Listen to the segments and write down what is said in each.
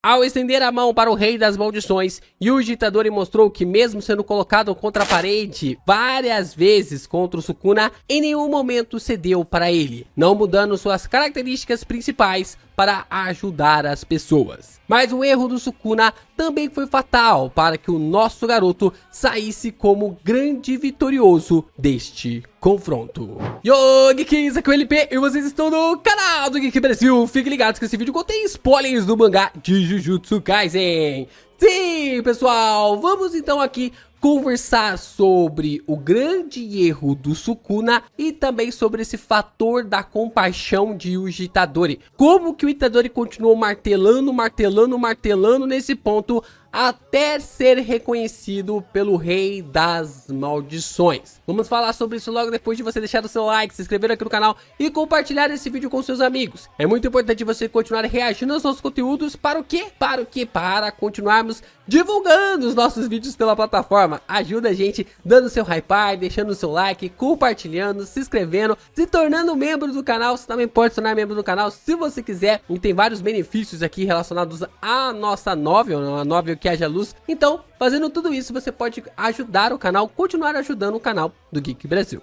Ao estender a mão para o Rei das Maldições, Yuji Itadori mostrou que mesmo sendo colocado contra a parede várias vezes contra o Sukuna, em nenhum momento cedeu para ele, não mudando suas características principais para ajudar as pessoas. Mas o erro do Sukuna também foi fatal para que o nosso garoto saísse como grande vitorioso deste confronto. Yo, Geeks, aqui é o LP e vocês estão no canal do Geek Brasil. Fiquem ligados que esse vídeo contém spoilers do mangá de Jujutsu Kaisen. Sim, pessoal, vamos então aqui conversar sobre o grande erro do Sukuna e também sobre esse fator da compaixão de Yuji Itadori. Como que o Itadori continuou martelando nesse ponto até ser reconhecido pelo Rei das Maldições. Vamos falar sobre isso logo depois de você deixar o seu like, se inscrever aqui no canal e compartilhar esse vídeo com seus amigos. É muito importante você continuar reagindo aos nossos conteúdos para o quê? Para continuarmos divulgando os nossos vídeos pela plataforma. Ajuda a gente dando seu hype, deixando o seu like, compartilhando, se inscrevendo, se tornando membro do canal. Você também pode se tornar membro do canal se você quiser. E tem vários benefícios aqui relacionados à nossa novel, a novel que haja luz. Então, fazendo tudo isso, você pode ajudar o canal, continuar ajudando o canal do Geek Brasil.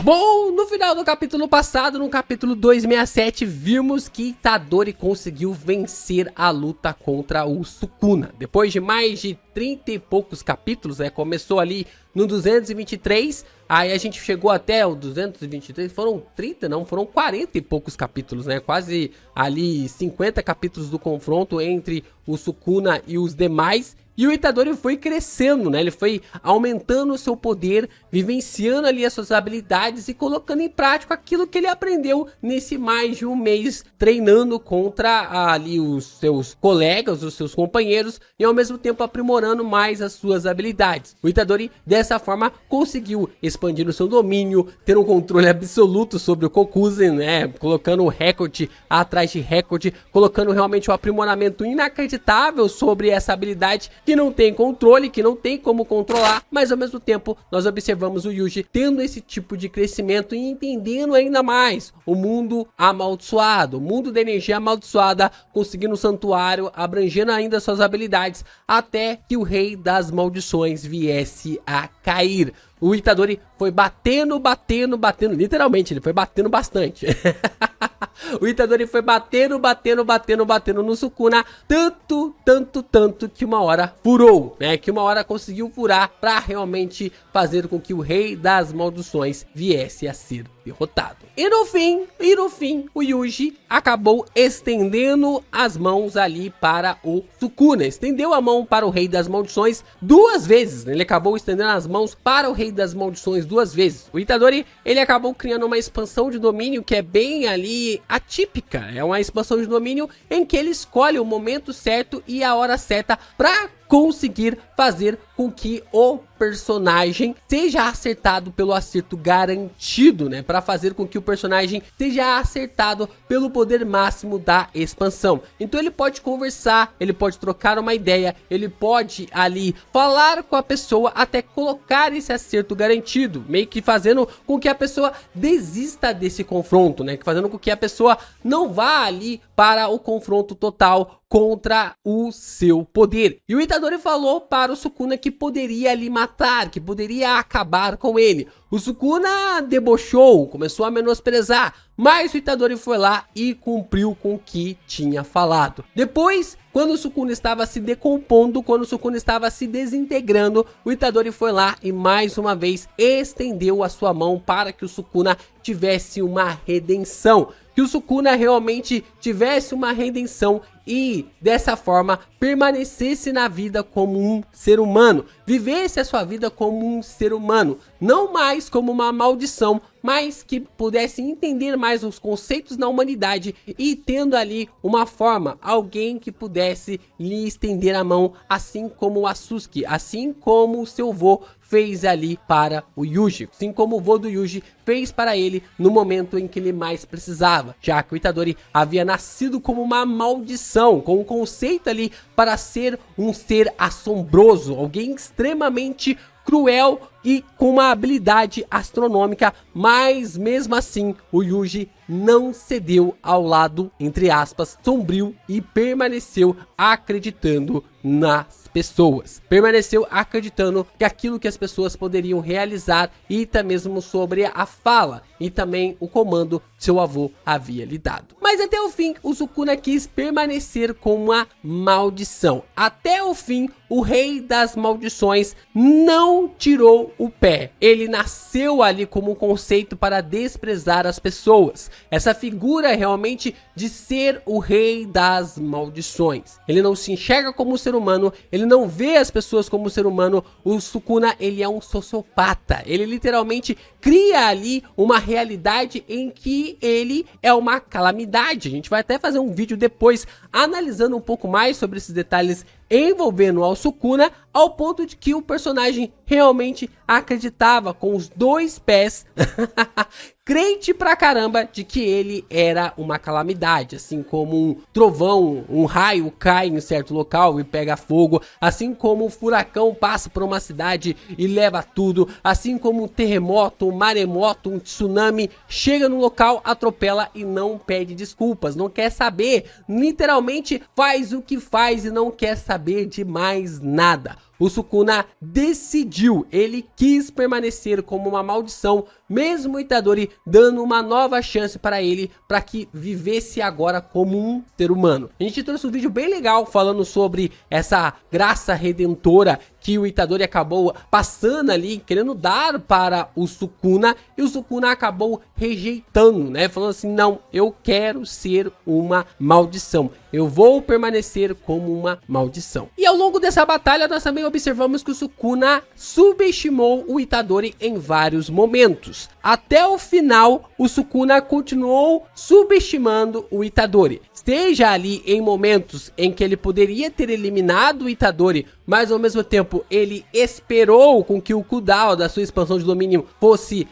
Bom, no final do capítulo passado, no capítulo 267, vimos que Itadori conseguiu vencer a luta contra o Sukuna. Depois de mais de 30 e poucos capítulos, começou ali no 223, aí a gente chegou até o 223, foram 30 não, foram 40 e poucos capítulos, quase ali 50 capítulos do confronto entre o Sukuna e os demais. E o Itadori foi crescendo, ele foi aumentando o seu poder, vivenciando ali as suas habilidades e colocando em prática aquilo que ele aprendeu nesse mais de um mês, treinando contra ali os seus colegas, os seus companheiros, e ao mesmo tempo aprimorando mais as suas habilidades. O Itadori, dessa forma, conseguiu expandir o seu domínio, ter um controle absoluto sobre o Kokuzen, colocando recorde atrás de recorde, colocando realmente um aprimoramento inacreditável sobre essa habilidade que não tem controle, que não tem como controlar, mas ao mesmo tempo nós observamos o Yuji tendo esse tipo de crescimento e entendendo ainda mais o mundo amaldiçoado, o mundo da energia amaldiçoada, conseguindo um santuário, abrangendo ainda suas habilidades, até que o Rei das Maldições viesse a cair. O Itadori foi batendo, literalmente, ele foi batendo bastante. O Itadori foi batendo no Sukuna, tanto que uma hora furou, que uma hora conseguiu furar para realmente fazer com que o Rei das Maldições viesse a ser derrotado. E no fim, o Yuji acabou estendendo as mãos ali para o Sukuna, estendeu a mão para o Rei das Maldições duas vezes, ele acabou estendendo as mãos para o Rei das Maldições duas vezes. O Itadori, ele acabou criando uma expansão de domínio que é bem ali atípica, é uma expansão de domínio em que ele escolhe o momento certo e a hora certa para conseguir fazer com que o personagem seja acertado pelo acerto garantido, para fazer com que o personagem seja acertado pelo poder máximo da expansão. Então ele pode conversar, ele pode trocar uma ideia, ele pode ali falar com a pessoa até colocar esse acerto garantido, meio que fazendo com que a pessoa desista desse confronto, fazendo com que a pessoa não vá ali para o confronto total contra o seu poder. E o Itadori falou para o Sukuna que poderia ali matar, que poderia acabar com ele. O Sukuna debochou, começou a menosprezar, mas o Itadori foi lá e cumpriu com o que tinha falado. Depois, quando o Sukuna estava se decompondo, quando o Sukuna estava se desintegrando, o Itadori foi lá e mais uma vez estendeu a sua mão para que o Sukuna tivesse uma redenção. Que o Sukuna realmente tivesse uma redenção e dessa forma permanecesse na vida como um ser humano, vivesse a sua vida como um ser humano, não mais como uma maldição, mas que pudesse entender mais os conceitos da humanidade e tendo ali uma forma, alguém que pudesse lhe estender a mão, assim como o Asusuke, assim como o seu vô fez ali para o Yuji, assim como o vô do Yuji fez para ele no momento em que ele mais precisava, já que o Itadori havia nascido como uma maldição, com um conceito ali para ser um ser assombroso, alguém extremamente cruel e com uma habilidade astronômica, mas mesmo assim o Yuji não cedeu ao lado, entre aspas, sombrio e permaneceu acreditando nas pessoas. Permaneceu acreditando que aquilo que as pessoas poderiam realizar e até mesmo sobre a fala e também o comando que seu avô havia lhe dado. Mas até o fim, o Sukuna quis permanecer com uma maldição. Até o fim, o rei das maldições não tirou o pé. Ele nasceu ali como um conceito para desprezar as pessoas. Essa figura realmente de ser o rei das maldições. Ele não se enxerga como um ser humano, ele não vê as pessoas como um ser humano. O Sukuna, ele é um sociopata. Ele literalmente cria ali uma realidade em que ele é uma calamidade. A gente vai até fazer um vídeo depois analisando um pouco mais sobre esses detalhes envolvendo ao Sukuna, ao ponto de que o personagem realmente acreditava com os dois pés, crente pra caramba, de que ele era uma calamidade, assim como um trovão, um raio cai em certo local e pega fogo, assim como um furacão passa por uma cidade e leva tudo, assim como um terremoto, um maremoto, um tsunami chega no local, atropela e não pede desculpas, não quer saber, literalmente faz o que faz e não quer saber de mais nada. O Sukuna decidiu, ele quis permanecer como uma maldição, mesmo Itadori dando uma nova chance para ele, para que vivesse agora como um ser humano. A gente trouxe um vídeo bem legal falando sobre essa graça redentora que o Itadori acabou passando ali, querendo dar para o Sukuna, e o Sukuna acabou rejeitando, né? Falando assim, não, eu quero ser uma maldição, eu vou permanecer como uma maldição. E ao longo dessa batalha nós também observamos que o Sukuna subestimou o Itadori em vários momentos. Até o final, o Sukuna continuou subestimando o Itadori. Seja ali em momentos em que ele poderia ter eliminado o Itadori, mas ao mesmo tempo ele esperou com que o cooldown da sua expansão de domínio fosse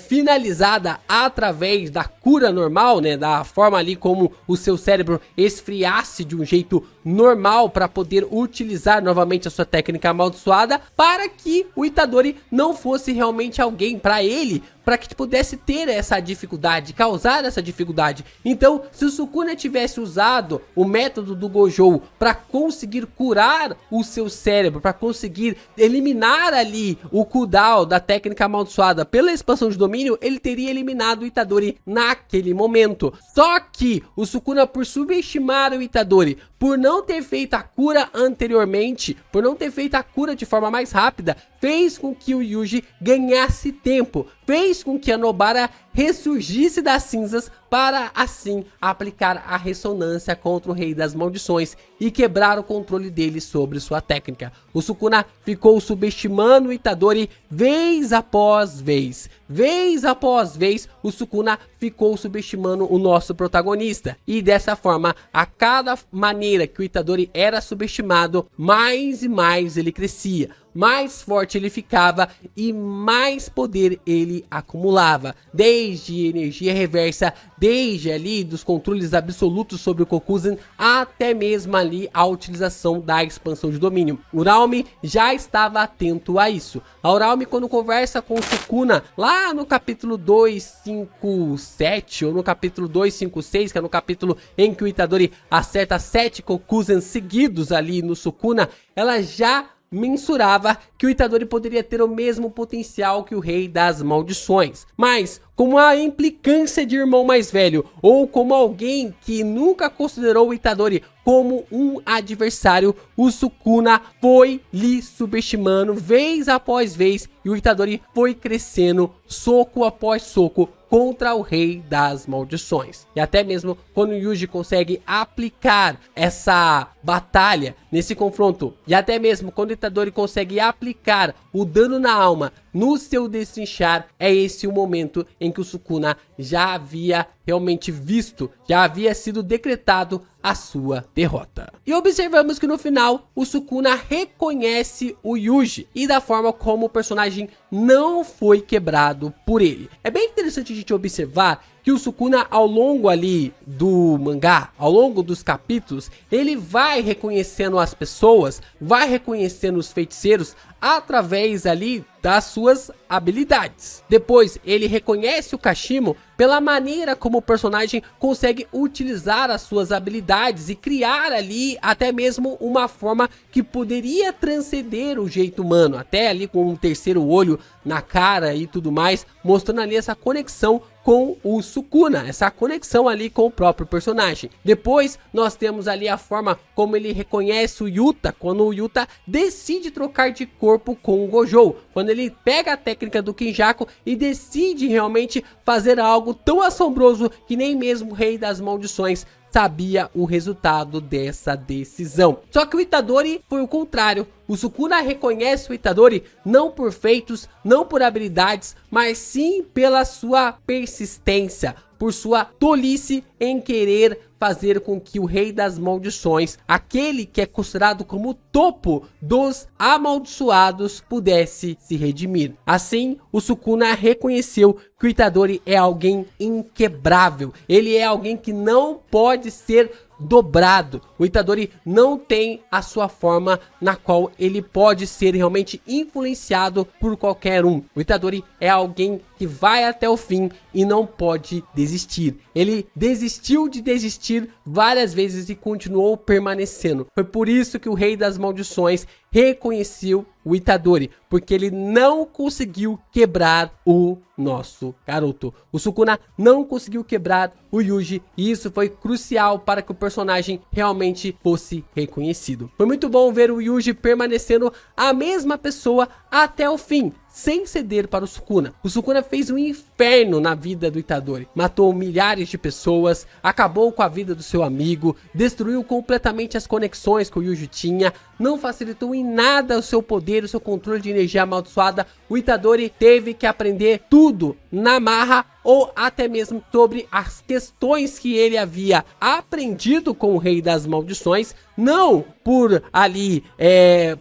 finalizada através da cura normal, né, da forma ali como o seu cérebro esfriasse de um jeito normal para poder utilizar novamente a sua técnica amaldiçoada, para que o Itadori não fosse realmente alguém para ele, para que pudesse ter essa dificuldade, causar essa dificuldade. Então, se o Sukuna tivesse usado o método do Gojo para conseguir curar o seu cérebro, para conseguir eliminar ali o cooldown da técnica amaldiçoada pela expansão de domínio, ele teria eliminado o Itadori naquele momento. Só que o Sukuna, por subestimar o Itadori, por não ter feito a cura anteriormente, por não ter feito a cura de forma mais rápida, fez com que o Yuji ganhasse tempo, fez com que a Nobara ressurgisse das cinzas para assim aplicar a ressonância contra o Rei das Maldições e quebrar o controle dele sobre sua técnica. O Sukuna ficou subestimando o Itadori vez após vez. Vez após vez, o Sukuna ficou subestimando o nosso protagonista. E dessa forma, a cada maneira que o Itadori era subestimado, mais e mais ele crescia, mais forte ele ficava e mais poder ele acumulava. Desde energia reversa, desde ali dos controles absolutos sobre o Kokuzen, até mesmo ali a utilização da expansão de domínio. Uraume já estava atento a isso. A Uraume, quando conversa com o Sukuna, lá no capítulo 257 ou no capítulo 256, que é no capítulo em que o Itadori acerta 7 Kokuzen seguidos ali no Sukuna, ela já mensurava que o Itadori poderia ter o mesmo potencial que o Rei das Maldições, mas como a implicância de irmão mais velho, ou como alguém que nunca considerou o Itadori como um adversário, o Sukuna foi lhe subestimando vez após vez, e o Itadori foi crescendo soco após soco contra o Rei das Maldições. E até mesmo quando o Yuji consegue aplicar essa batalha nesse confronto, e até mesmo quando o Itadori consegue aplicar o dano na alma no seu destrinchar, é esse o momento em que o Sukuna já havia realmente visto, já havia sido decretado a sua derrota. E observamos que no final o Sukuna reconhece o Yuji e da forma como o personagem não foi quebrado por ele. É bem interessante a gente observar que o Sukuna, ao longo ali do mangá, ao longo dos capítulos, ele vai reconhecendo as pessoas, vai reconhecendo os feiticeiros através ali das suas habilidades. Depois ele reconhece o Kashimo pela maneira como o personagem consegue utilizar as suas habilidades e criar ali até mesmo uma forma que poderia transcender o jeito humano, até ali com um terceiro olho na cara e tudo mais, mostrando ali essa conexão com o Sukuna, essa conexão ali com o próprio personagem. Depois nós temos ali a forma como ele reconhece o Yuta, quando o Yuta decide trocar de corpo com o Gojo, quando ele pega a técnica do Kenjaku e decide realmente fazer algo tão assombroso que nem mesmo o Rei das Maldições sabia o resultado dessa decisão. Só que o Itadori foi o contrário. O Sukuna reconhece o Itadori não por feitos, não por habilidades, mas sim pela sua persistência, por sua tolice em querer fazer com que o Rei das Maldições, aquele que é considerado como o topo dos amaldiçoados, pudesse se redimir. Assim, o Sukuna reconheceu que o Itadori é alguém inquebrável. Ele é alguém que não pode ser dobrado. O Itadori não tem a sua forma na qual ele pode ser realmente influenciado por qualquer um. O Itadori é alguém que vai até o fim e não pode desistir. Ele desistiu de desistir várias vezes e continuou permanecendo. Foi por isso que o Rei das Maldições reconheceu o Itadori, porque ele não conseguiu quebrar o nosso garoto. O Sukuna não conseguiu quebrar o Yuji e isso foi crucial para que o personagem realmente fosse reconhecido. Foi muito bom ver o Yuji permanecendo a mesma pessoa até o fim, sem ceder para o Sukuna. O Sukuna fez um inferno na vida do Itadori. Matou milhares de pessoas, acabou com a vida do seu amigo, destruiu completamente as conexões que o Yuji tinha, não facilitou em nada o seu poder, o seu controle de energia amaldiçoada. O Itadori teve que aprender tudo na marra, ou até mesmo sobre as questões que ele havia aprendido com o Rei das Maldições, não por ali,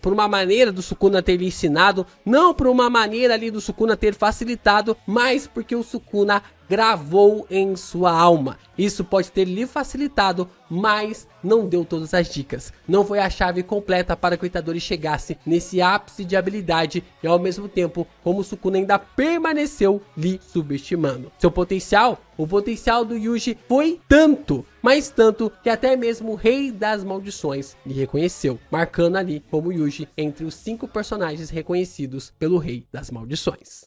por uma maneira do Sukuna ter lhe ensinado, não por uma maneira ali do Sukuna ter facilitado, mas porque o Sukuna gravou em sua alma. Isso pode ter lhe facilitado, mas não deu todas as dicas. Não foi a chave completa para que o Itadori chegasse nesse ápice de habilidade e ao mesmo tempo, como o Sukuna ainda permaneceu lhe subestimando. Seu potencial, o potencial do Yuji foi tanto, mas tanto que até mesmo o Rei das Maldições lhe reconheceu, marcando ali como Yuji entre os 5 personagens reconhecidos pelo Rei das Maldições.